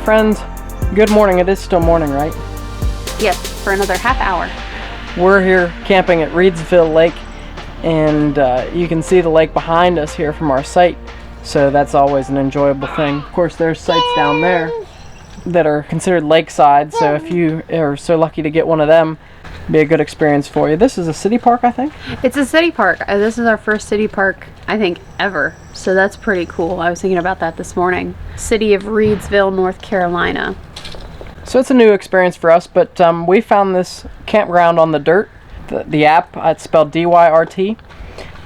friends, good morning. It is still morning, right? Yes, for another half hour. We're here camping at Reidsville Lake, and you can see the lake behind us here from our site, so that's always an enjoyable thing. Of course, there's sites down there that are considered lakeside, so if you are so lucky to get one of them, it'd be a good experience for you. This is a city park, I think? It's a city park. This is our first city park, I think, ever, so that's pretty cool. I was thinking about that this morning. City of Reidsville, North Carolina. So it's a new experience for us, but we found this campground on the dirt. The app, it's spelled DYRT,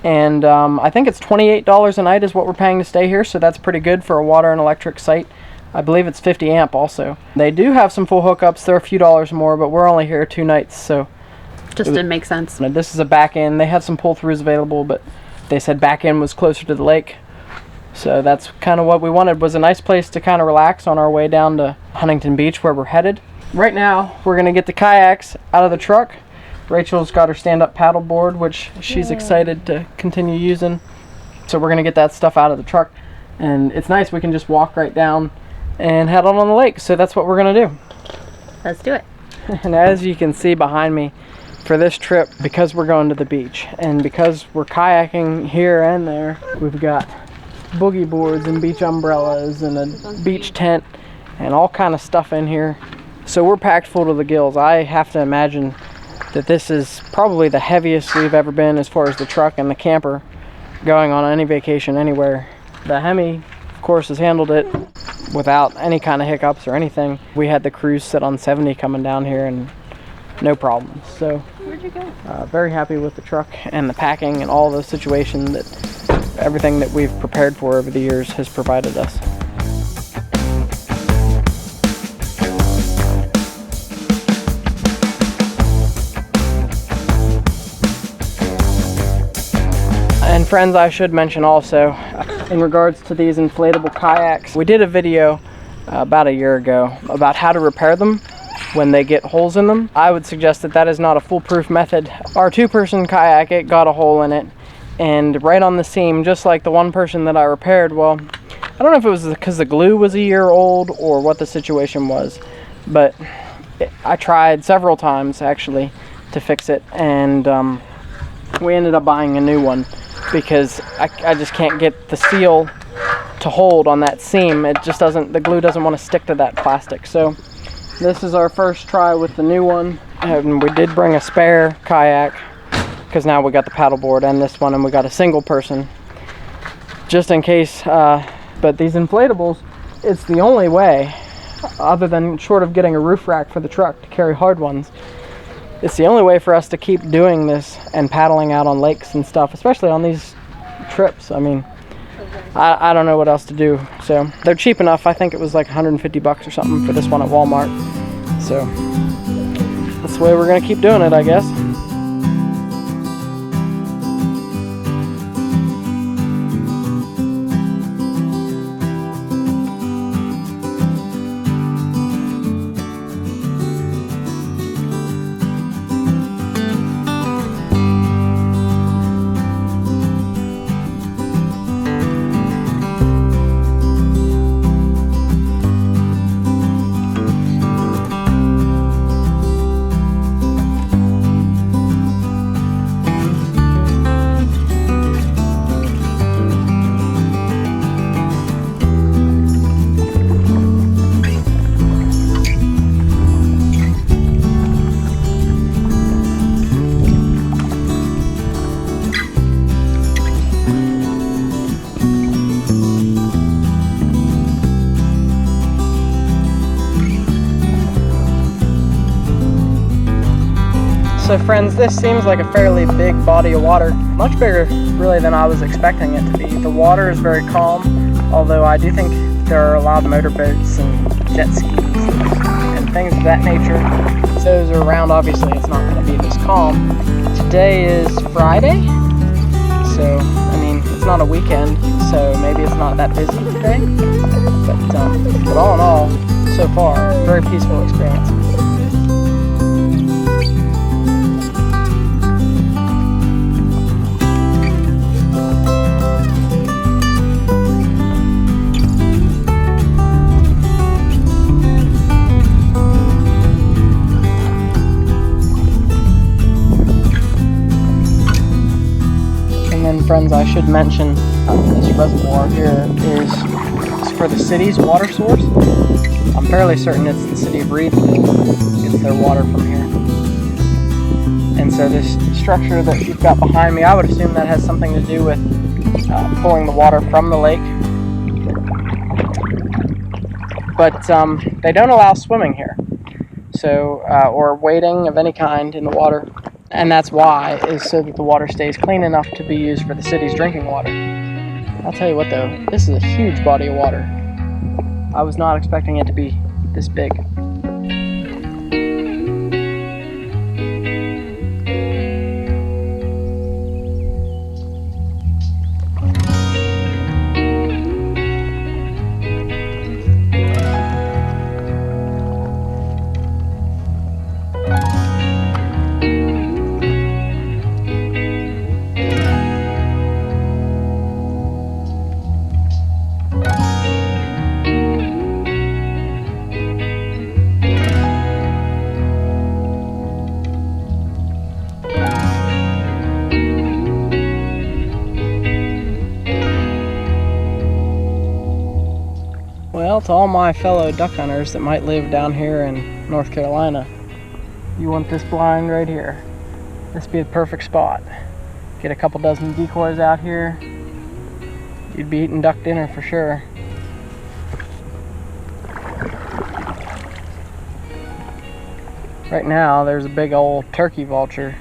and I think it's $28 a night is what we're paying to stay here, so that's pretty good for a water and electric site. I believe it's 50 amp also. They do have some full hookups. They're a few dollars more, but we're only here 2 nights, so just didn't make sense. This is a back end. They had some pull-throughs available, but they said back end was closer to the lake. So that's kind of what we wanted, was a nice place to kind of relax on our way down to Huntington Beach where we're headed. Right now, we're going to get the kayaks out of the truck. Rachel's got her stand-up paddleboard, which she's excited to continue using. So we're going to get that stuff out of the truck. And it's nice, we can just walk right down and head on the lake. So that's what we're going to do. Let's do it. And as you can see behind me, for this trip, because we're going to the beach and because we're kayaking here and there, we've got boogie boards and beach umbrellas and a beach tent and all kind of stuff in here. So we're packed full to the gills. I have to imagine that this is probably the heaviest we've ever been as far as the truck and the camper going on any vacation anywhere. The Hemi, of course, has handled it without any kind of hiccups or anything. We had the cruise sit on 70 coming down here and no problems. So where'd you go? Very happy with the truck and the packing and all the situation that everything that we've prepared for over the years has provided us. And friends, I should mention also, in regards to these inflatable kayaks, we did a video about a year ago about how to repair them when they get holes in them. I would suggest that that is not a foolproof method. Our 2-person kayak, it got a hole in it, and right on the seam, just like the one person that I repaired. Well, I don't know if it was because the glue was a year old or what the situation was, but I tried several times actually to fix it, and we ended up buying a new one because I just can't get the seal to hold on that seam. It just doesn't, the glue doesn't want to stick to that plastic. So this is our first try with the new one, and we did bring a spare kayak because now we got the paddleboard and this one, and we got a single person just in case. But these inflatables, it's the only way, other than short of getting a roof rack for the truck to carry hard ones, it's the only way for us to keep doing this and paddling out on lakes and stuff, especially on these trips. I mean, I don't know what else to do. So they're cheap enough. I think it was like 150 bucks or something for this one at Walmart. So that's the way we're gonna keep doing it, I guess. So friends, this seems like a fairly big body of water, much bigger really than I was expecting it to be. The water is very calm, although I do think there are a lot of motorboats and jet skis and things of that nature. So those are around, obviously it's not going to be this calm. Today is Friday, so I mean it's not a weekend, so maybe it's not that busy today. But all in all, so far, very peaceful experience. friends, I should mention this reservoir here is for the city's water source. I'm fairly certain it's the city of Reidsville gets their water from here. And so this structure that you've got behind me, I would assume that has something to do with pulling the water from the lake. But they don't allow swimming here, so or wading of any kind in the water. And that's why, is so that the water stays clean enough to be used for the city's drinking water. I'll tell you what though, this is a huge body of water. I was not expecting it to be this big. Well, to all my fellow duck hunters that might live down here in North Carolina, you want this blind right here. This would be the perfect spot. Get a couple dozen decoys out here, you'd be eating duck dinner for sure. Right now there's a big old turkey vulture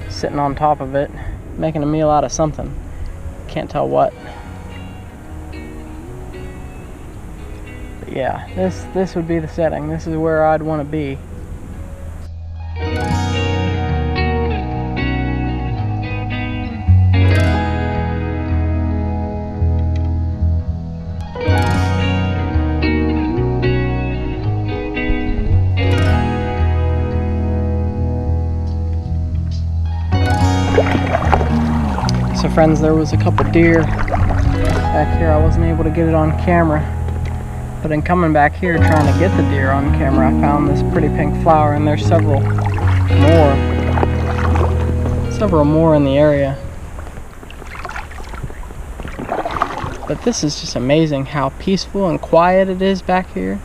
sitting on top of it, making a meal out of something. Can't tell what. But yeah, this would be the setting. This is where I'd want to be. So friends, there was a couple deer back here. I wasn't able to get it on camera, but in coming back here trying to get the deer on camera, I found this pretty pink flower, and there's several more in the area. But this is just amazing how peaceful and quiet it is back here.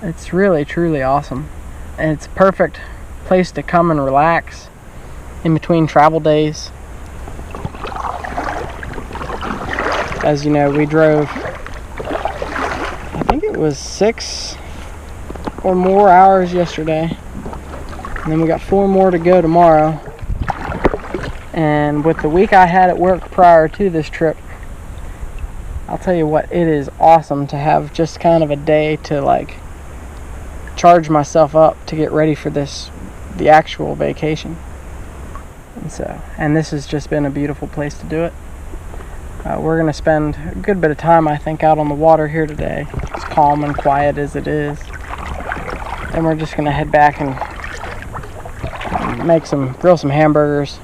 It's really truly awesome, and it's a perfect place to come and relax in between travel days. As you know, we drove, I think it was 6 or more hours yesterday, and then we got 4 more to go tomorrow. And with the week I had at work prior to this trip, I'll tell you what, it is awesome to have just kind of a day to like charge myself up to get ready for the actual vacation. And this has just been a beautiful place to do it. We're going to spend a good bit of time, I think, out on the water here today, as calm and quiet as it is. And we're just going to head back and grill some hamburgers.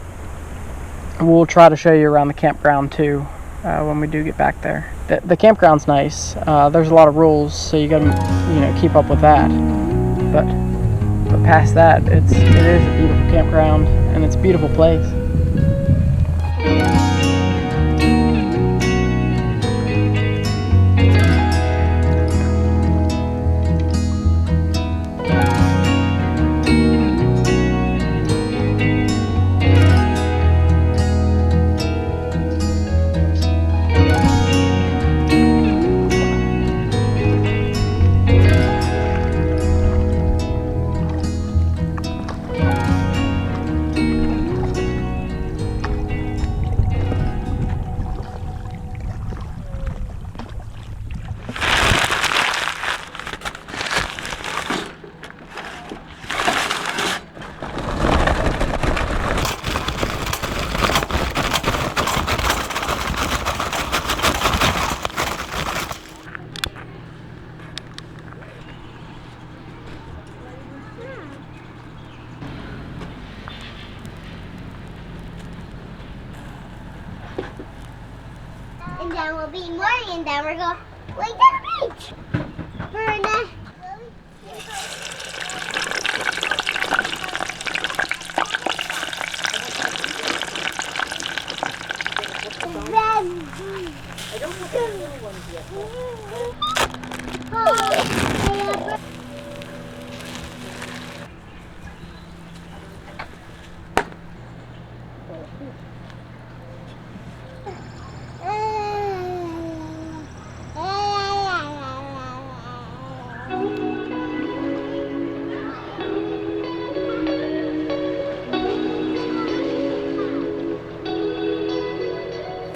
We'll try to show you around the campground too when we do get back there. The campground's nice. There's a lot of rules, so you got to keep up with that. But past that, it is a beautiful campground, and it's a beautiful place. And then we'll be morning, and then we're going to the beach.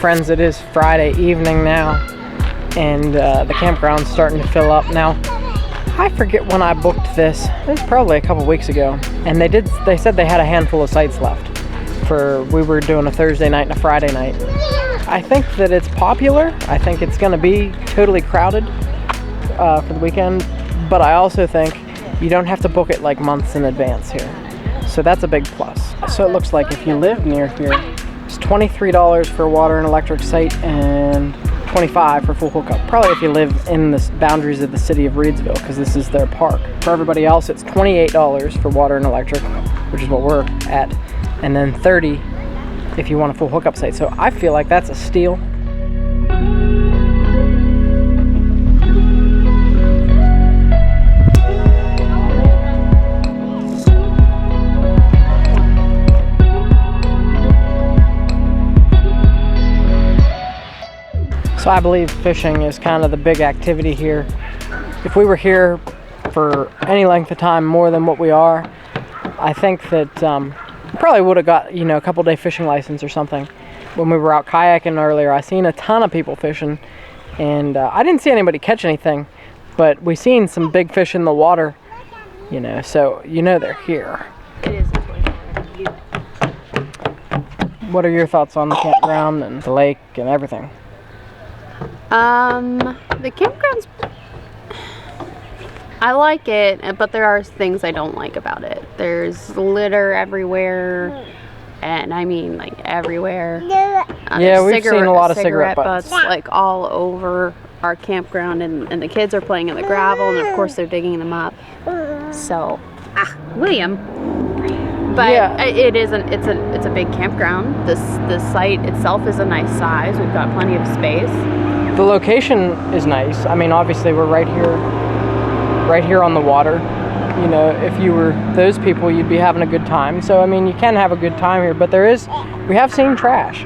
friends, it is Friday evening now, and the campground's starting to fill up now. I forget when I booked this. It was probably a couple weeks ago, and they said they had a handful of sites left. We were doing a Thursday night and a Friday night. I think that it's popular. I think it's going to be totally crowded for the weekend, but I also think you don't have to book it like months in advance here. So that's a big plus. So it looks like if you live near here, it's $23 for a water and electric site and $25 for full hookup. Probably if you live in the boundaries of the city of Reidsville, because this is their park. For everybody else, it's $28 for water and electric, which is what we're at, and then $30 if you want a full hookup site. So I feel like that's a steal. So I believe fishing is kind of the big activity here. If we were here for any length of time more than what we are, I think that probably would have got, a couple day fishing license or something. When we were out kayaking earlier, I seen a ton of people fishing, and I didn't see anybody catch anything, but we seen some big fish in the water, so they're here. It is. What are your thoughts on the campground and the lake and everything? The campground's, I like it, but there are things I don't like about it. There's litter everywhere, and I mean like everywhere. Yeah, we've seen a lot of cigarette butts like all over our campground, and the kids are playing in the gravel, and of course they're digging them up. So, William. But yeah. It's a big campground. The site itself is a nice size. We've got plenty of space. The location is nice. I mean, obviously we're right here on the water. If you were those people, you'd be having a good time. So I mean, you can have a good time here, but we have seen trash,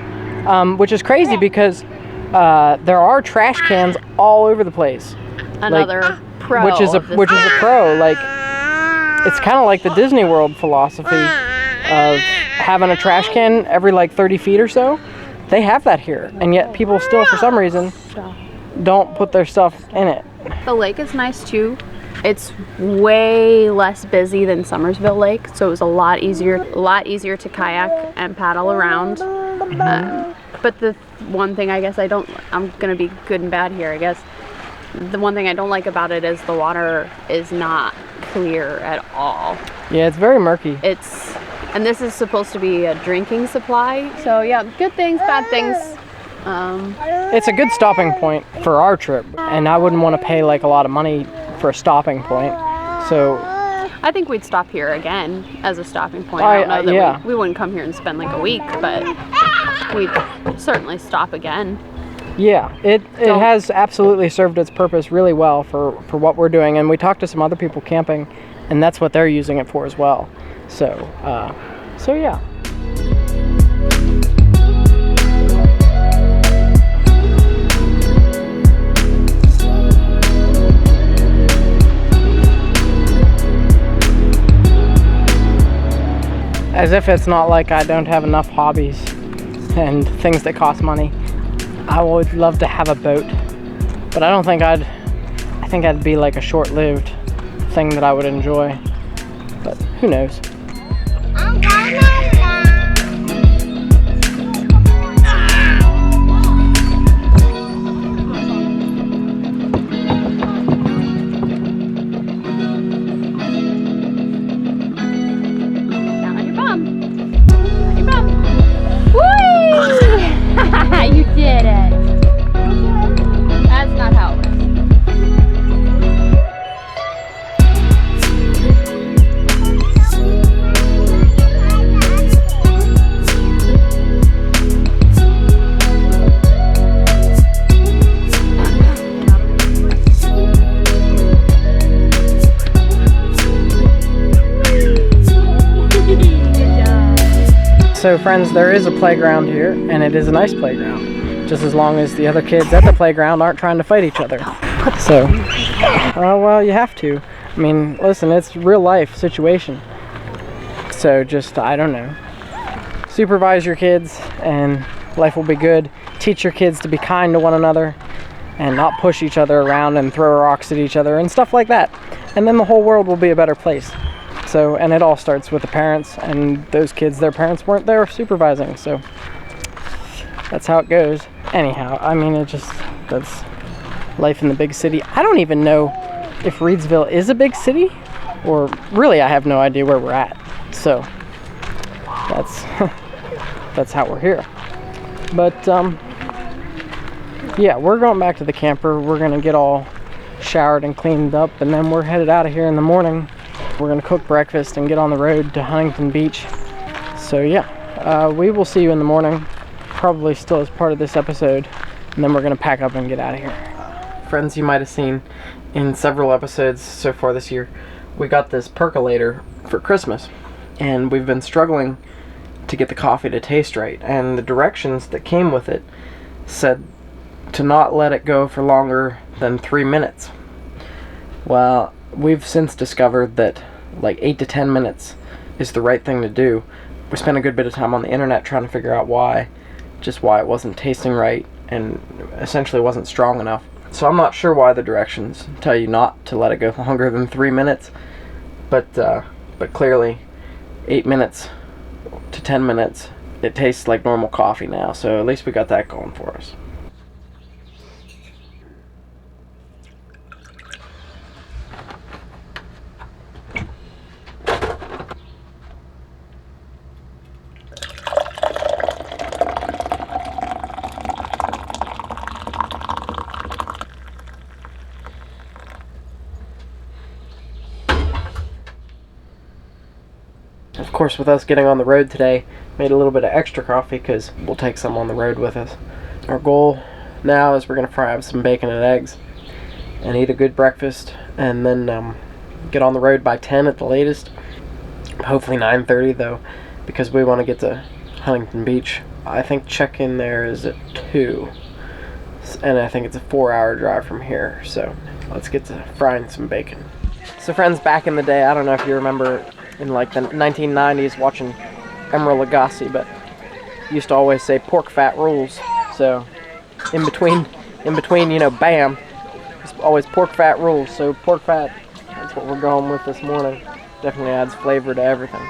which is crazy because there are trash cans all over the place. Another pro, which is a pro. Like, it's kind of like the Disney World philosophy of having a trash can every like 30 feet or so. They have that here, and yet people still, for some reason, don't put their stuff in it. The lake is nice too. It's way less busy than Summersville Lake, so it was a lot easier to kayak and paddle around. But the one thing I guess I'm gonna be good and bad here, I guess. The one thing I don't like about it is the water is not clear at all. Yeah, it's very murky. And this is supposed to be a drinking supply, so yeah, good things, bad things. It's a good stopping point for our trip, and I wouldn't want to pay like a lot of money for a stopping point. So I think we'd stop here again as a stopping point. I don't know that we wouldn't come here and spend like a week, but we'd certainly stop again. Yeah, it has absolutely served its purpose really well for what we're doing, and we talked to some other people camping, and that's what they're using it for as well. So yeah. As if it's not like I don't have enough hobbies and things that cost money. I would love to have a boat, but I don't think I think that'd be like a short-lived thing that I would enjoy, but who knows. You did it. That's not how it works. So friends, there is a playground here, and it is a nice playground, just as long as the other kids at the playground aren't trying to fight each other. So, well, you have to. I mean, listen, it's a real life situation. So just, I don't know, supervise your kids and life will be good. teach your kids to be kind to one another and not push each other around and throw rocks at each other and stuff like that. And then the whole world will be a better place. So, and it all starts with the parents, and those kids, their parents weren't there supervising, so that's how it goes. Anyhow, I mean, that's life in the big city. I don't even know if Reidsville is a big city, or really I have no idea where we're at. So that's that's how we're here. But yeah, we're going back to the camper. We're gonna get all showered and cleaned up, and then we're headed out of here in the morning. We're gonna cook breakfast and get on the road to Huntington Beach. So yeah, we will see you in the morning, probably still as part of this episode, and then we're gonna pack up and get out of here. Friends, you might have seen in several episodes so far this year, we got this percolator for Christmas, and we've been struggling to get the coffee to taste right, and the directions that came with it said to not let it go for longer than 3 minutes. Well, we've since discovered that like 8 to 10 minutes is the right thing to do. We spent a good bit of time on the internet trying to figure out why it wasn't tasting right and essentially wasn't strong enough. So I'm not sure why the directions tell you not to let it go longer than 3 minutes, but clearly 8 minutes to 10 minutes, it tastes like normal coffee now, so at least we got that going for us. Of course, with us getting on the road today, made a little bit of extra coffee because we'll take some on the road with us. Our goal now is we're going to fry up some bacon and eggs and eat a good breakfast, and then get on the road by 10 at the latest. Hopefully 9:30 though, because we want to get to Huntington Beach. I think check-in there is at 2, and I think it's a 4-hour drive from here, so let's get to frying some bacon. So friends, back in the day, I don't know if you remember in like the 1990s watching Emeril Lagasse, but used to always say pork fat rules. So in between, you know, bam, it's always pork fat rules. So pork fat, that's what we're going with this morning. Definitely adds flavor to everything.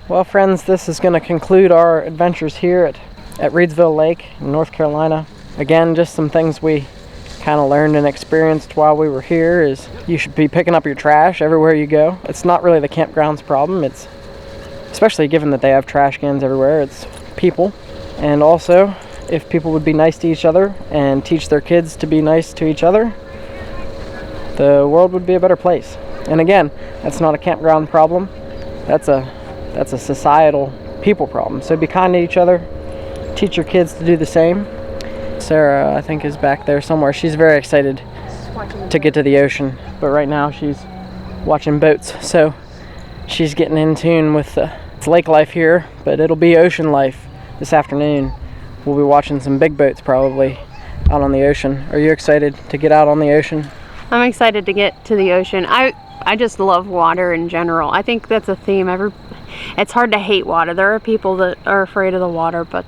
Well friends, this is going to conclude our adventures here at Reidsville Lake in North Carolina. Again, just some things we kind of learned and experienced while we were here is you should be picking up your trash everywhere you go. It's not really the campground's problem, it's especially given that they have trash cans everywhere, it's people. And also, if people would be nice to each other and teach their kids to be nice to each other, the world would be a better place. And again, that's not a campground problem, that's a societal people problem. So be kind to each other, teach your kids to do the same. Sarah, I think, is back there somewhere. She's very excited to get to the ocean, but right now she's watching boats, so she's getting in tune with it's lake life here, but it'll be ocean life this afternoon. We'll be watching some big boats probably out on the ocean. Are you excited to get out on the ocean? I'm excited to get to the ocean. I just love water in general. I think that's a theme. It's hard to hate water. There are people that are afraid of the water, but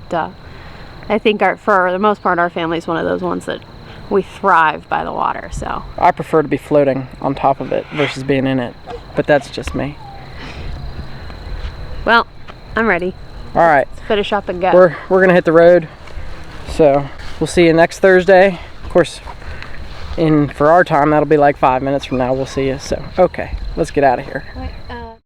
I think for the most part, our family is one of those ones that we thrive by the water. So I prefer to be floating on top of it versus being in it, but that's just me. Well, I'm ready. All right, Let's finish up and go. We're gonna hit the road, so we'll see you next Thursday. Of course, for our time, that'll be like 5 minutes from now. We'll see you. So okay, let's get out of here.